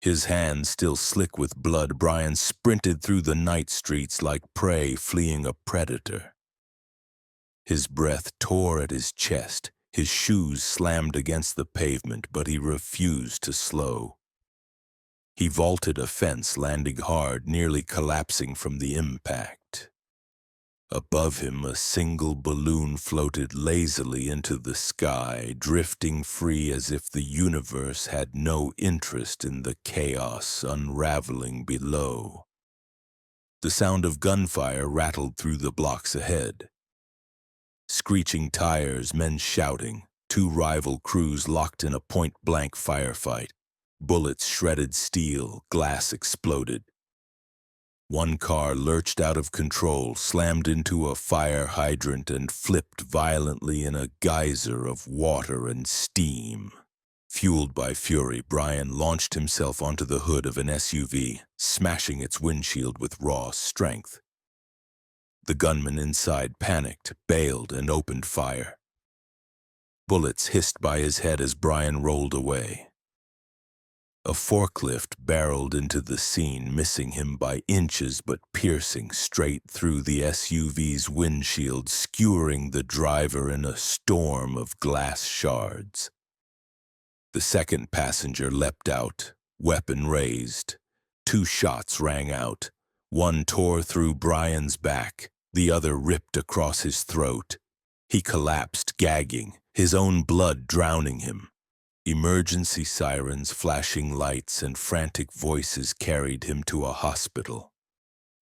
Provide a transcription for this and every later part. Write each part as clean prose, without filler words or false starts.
His hands still slick with blood, Brian sprinted through the night streets like prey fleeing a predator. His breath tore at his chest, his shoes slammed against the pavement, but he refused to slow. He vaulted a fence, landing hard, nearly collapsing from the impact. Above him, a single balloon floated lazily into the sky, drifting free as if the universe had no interest in the chaos unraveling below. The sound of gunfire rattled through the blocks ahead. Screeching tires, men shouting, two rival crews locked in a point-blank firefight. Bullets shredded steel, glass exploded. One car lurched out of control, slammed into a fire hydrant, and flipped violently in a geyser of water and steam. Fueled by fury, Brian launched himself onto the hood of an SUV, smashing its windshield with raw strength. The gunman inside panicked, bailed, and opened fire. Bullets hissed by his head as Brian rolled away. A forklift barreled into the scene, missing him by inches but piercing straight through the SUV's windshield, skewering the driver in a storm of glass shards. The second passenger leapt out, weapon raised. Two shots rang out. One tore through Brian's back, the other ripped across his throat. He collapsed, gagging, his own blood drowning him. Emergency sirens, flashing lights, and frantic voices carried him to a hospital.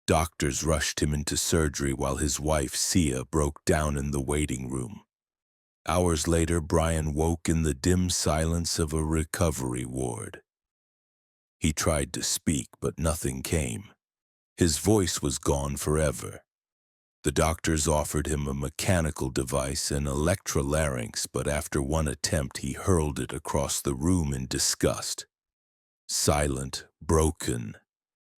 Doctors rushed him into surgery while his wife, Sia, broke down in the waiting room. Hours later, Brian woke in the dim silence of a recovery ward. He tried to speak, but nothing came. His voice was gone forever. The doctors offered him a mechanical device, an electrolarynx, but after one attempt he hurled it across the room in disgust. Silent, broken,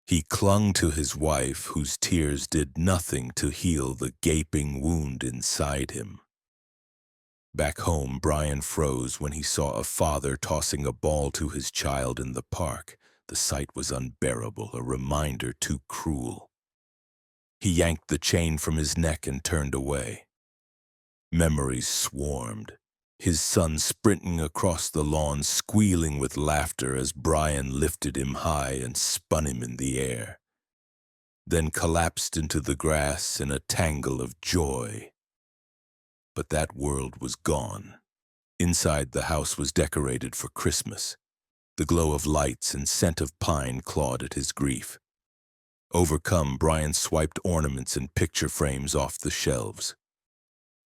he clung to his wife, whose tears did nothing to heal the gaping wound inside him. Back home, Brian froze when he saw a father tossing a ball to his child in the park. The sight was unbearable, a reminder too cruel. He yanked the chain from his neck and turned away. Memories swarmed, his son sprinting across the lawn, squealing with laughter as Brian lifted him high and spun him in the air, then collapsed into the grass in a tangle of joy. But that world was gone. Inside, the house was decorated for Christmas. The glow of lights and scent of pine clawed at his grief. Overcome, Brian swiped ornaments and picture frames off the shelves.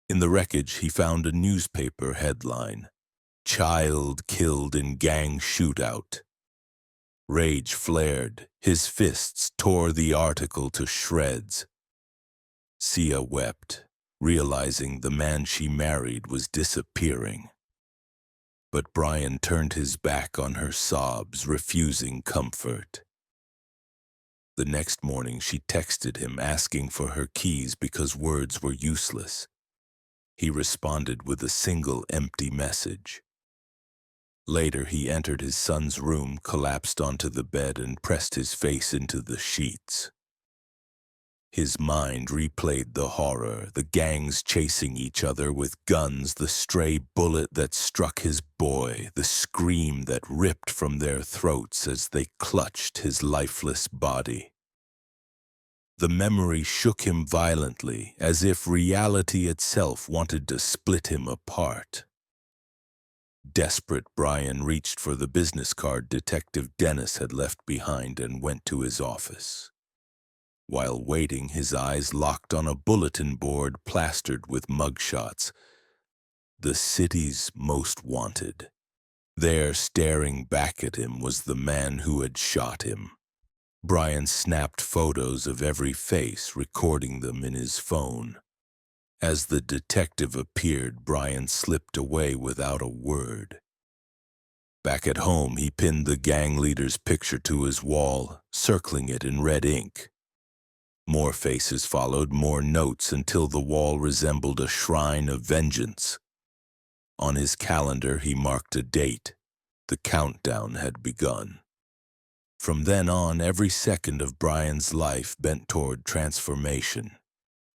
In the wreckage, he found a newspaper headline: "Child Killed in Gang Shootout." Rage flared. His fists tore the article to shreds. Sia wept, realizing the man she married was disappearing. But Brian turned his back on her sobs, refusing comfort. The next morning, she texted him asking for her keys because words were useless. He responded with a single empty message. Later, he entered his son's room, collapsed onto the bed, and pressed his face into the sheets. His mind replayed the horror, the gangs chasing each other with guns, the stray bullet that struck his boy, the scream that ripped from their throats as they clutched his lifeless body. The memory shook him violently, as if reality itself wanted to split him apart. Desperate, Brian reached for the business card Detective Dennis had left behind and went to his office. While waiting, his eyes locked on a bulletin board plastered with mugshots. The city's most wanted. There, staring back at him, was the man who had shot him. Brian snapped photos of every face, recording them in his phone. As the detective appeared, Brian slipped away without a word. Back at home, he pinned the gang leader's picture to his wall, circling it in red ink. More faces followed, more notes, until the wall resembled a shrine of vengeance. On his calendar, he marked a date. The countdown had begun. From then on, every second of Brian's life bent toward transformation.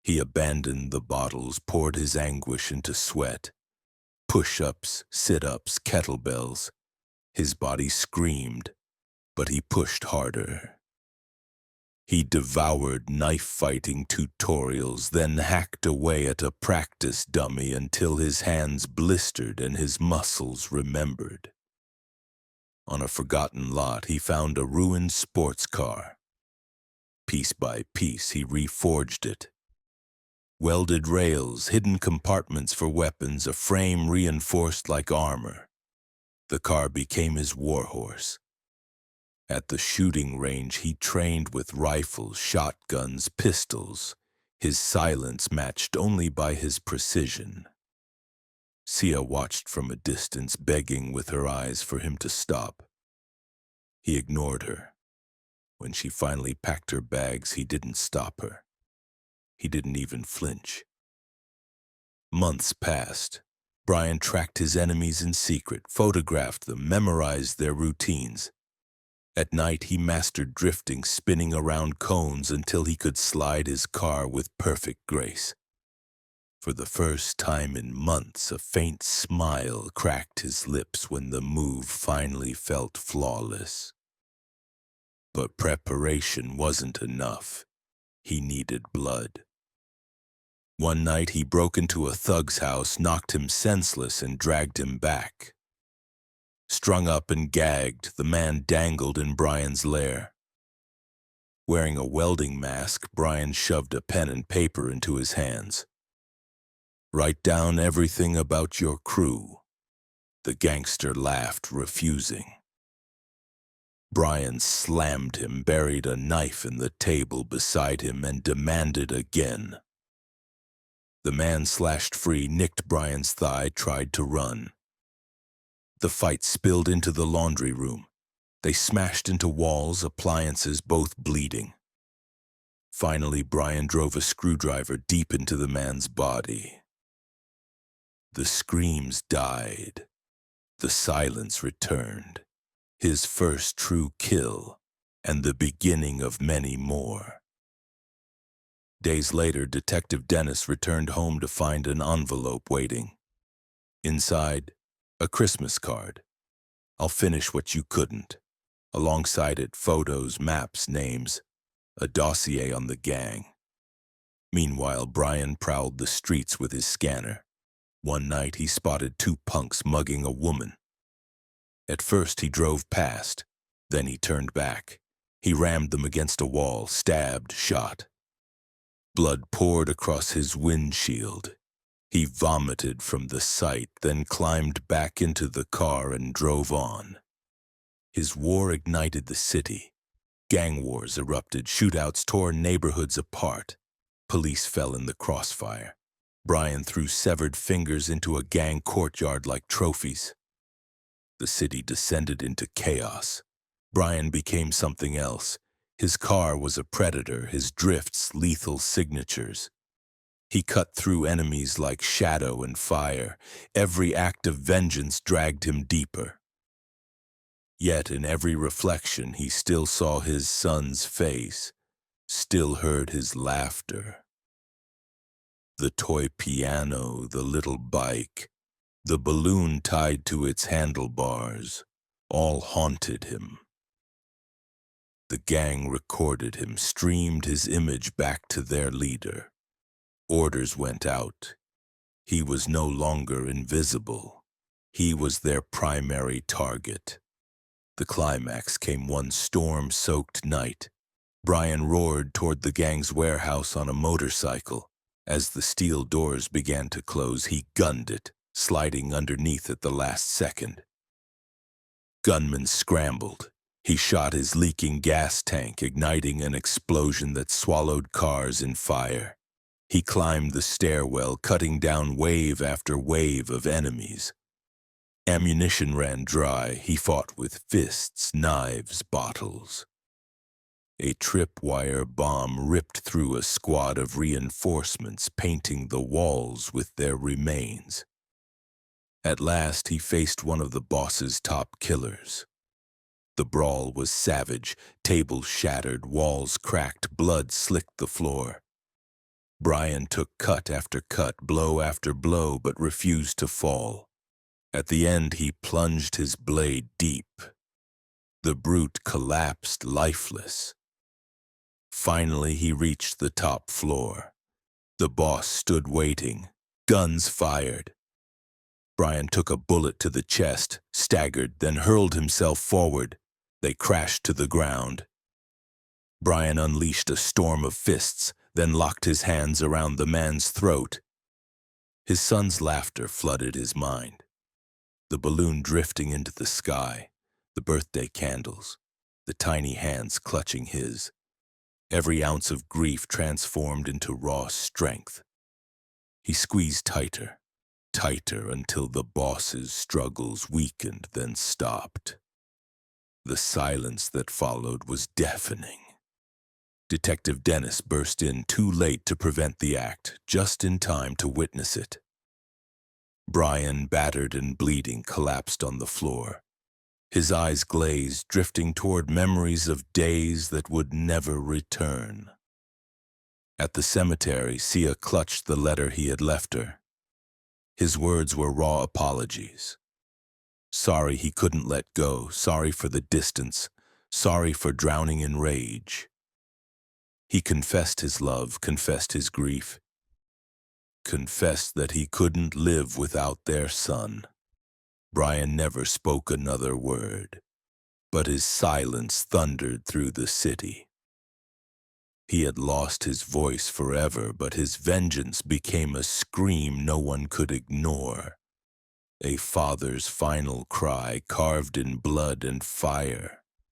He abandoned the bottles, poured his anguish into sweat. Push-ups, sit-ups, kettlebells. His body screamed, but he pushed harder. He devoured knife-fighting tutorials, then hacked away at a practice dummy until his hands blistered and his muscles remembered. On a forgotten lot, he found a ruined sports car. Piece by piece, he reforged it. Welded rails, hidden compartments for weapons, a frame reinforced like armor. The car became his warhorse. At the shooting range, he trained with rifles, shotguns, pistols, his silence matched only by his precision. Sia watched from a distance, begging with her eyes for him to stop. He ignored her. When she finally packed her bags, he didn't stop her. He didn't even flinch. Months passed. Brian tracked his enemies in secret, photographed them, memorized their routines. At night, he mastered drifting, spinning around cones until he could slide his car with perfect grace. For the first time in months, a faint smile cracked his lips when the move finally felt flawless. But preparation wasn't enough. He needed blood. One night, he broke into a thug's house, knocked him senseless, and dragged him back. Strung up and gagged, the man dangled in Brian's lair. Wearing a welding mask, Brian shoved a pen and paper into his hands. "Write down everything about your crew." The gangster laughed, refusing. Brian slammed him, buried a knife in the table beside him, and demanded again. The man slashed free, nicked Brian's thigh, tried to run. The fight spilled into the laundry room. They smashed into walls, appliances, both bleeding. Finally, Brian drove a screwdriver deep into the man's body. The screams died. The silence returned. His first true kill, and the beginning of many more. Days later, Detective Dennis returned home to find an envelope waiting. Inside, a Christmas card. "I'll finish what you couldn't." Alongside it, photos, maps, names, a dossier on the gang. Meanwhile, Brian prowled the streets with his scanner. One night, he spotted two punks mugging a woman. At first, he drove past. Then he turned back. He rammed them against a wall, stabbed, shot. Blood poured across his windshield. He vomited from the sight, then climbed back into the car and drove on. His war ignited the city. Gang wars erupted, shootouts tore neighborhoods apart. Police fell in the crossfire. Brian threw severed fingers into a gang courtyard like trophies. The city descended into chaos. Brian became something else. His car was a predator, his drifts lethal signatures. He cut through enemies like shadow and fire. Every act of vengeance dragged him deeper. Yet in every reflection, he still saw his son's face, still heard his laughter. The toy piano, the little bike, the balloon tied to its handlebars, all haunted him. The gang recorded him, streamed his image back to their leader. Orders went out. He was no longer invisible. He was their primary target. The climax came one storm-soaked night. Brian roared toward the gang's warehouse on a motorcycle. As the steel doors began to close, he gunned it, sliding underneath at the last second. Gunmen scrambled. He shot his leaking gas tank, igniting an explosion that swallowed cars in fire. He climbed the stairwell, cutting down wave after wave of enemies. Ammunition ran dry. He fought with fists, knives, bottles. A tripwire bomb ripped through a squad of reinforcements, painting the walls with their remains. At last, he faced one of the boss's top killers. The brawl was savage, tables shattered, walls cracked, blood slicked the floor. Brian took cut after cut, blow after blow, but refused to fall. At the end, he plunged his blade deep. The brute collapsed lifeless. Finally, he reached the top floor. The boss stood waiting, guns fired. Brian took a bullet to the chest, staggered, then hurled himself forward. They crashed to the ground. Brian unleashed a storm of fists, then locked his hands around the man's throat. His son's laughter flooded his mind. The balloon drifting into the sky, the birthday candles, the tiny hands clutching his. Every ounce of grief transformed into raw strength. He squeezed tighter, tighter until the boss's struggles weakened, then stopped. The silence that followed was deafening. Detective Dennis burst in too late to prevent the act, just in time to witness it. Brian, battered and bleeding, collapsed on the floor. His eyes glazed, drifting toward memories of days that would never return. At the cemetery, Sia clutched the letter he had left her. His words were raw apologies. Sorry he couldn't let go, sorry for the distance, sorry for drowning in rage. He confessed his love, confessed his grief, confessed that he couldn't live without their son. Brian never spoke another word, but his silence thundered through the city. He had lost his voice forever, but his vengeance became a scream no one could ignore. A father's final cry carved in blood and fire.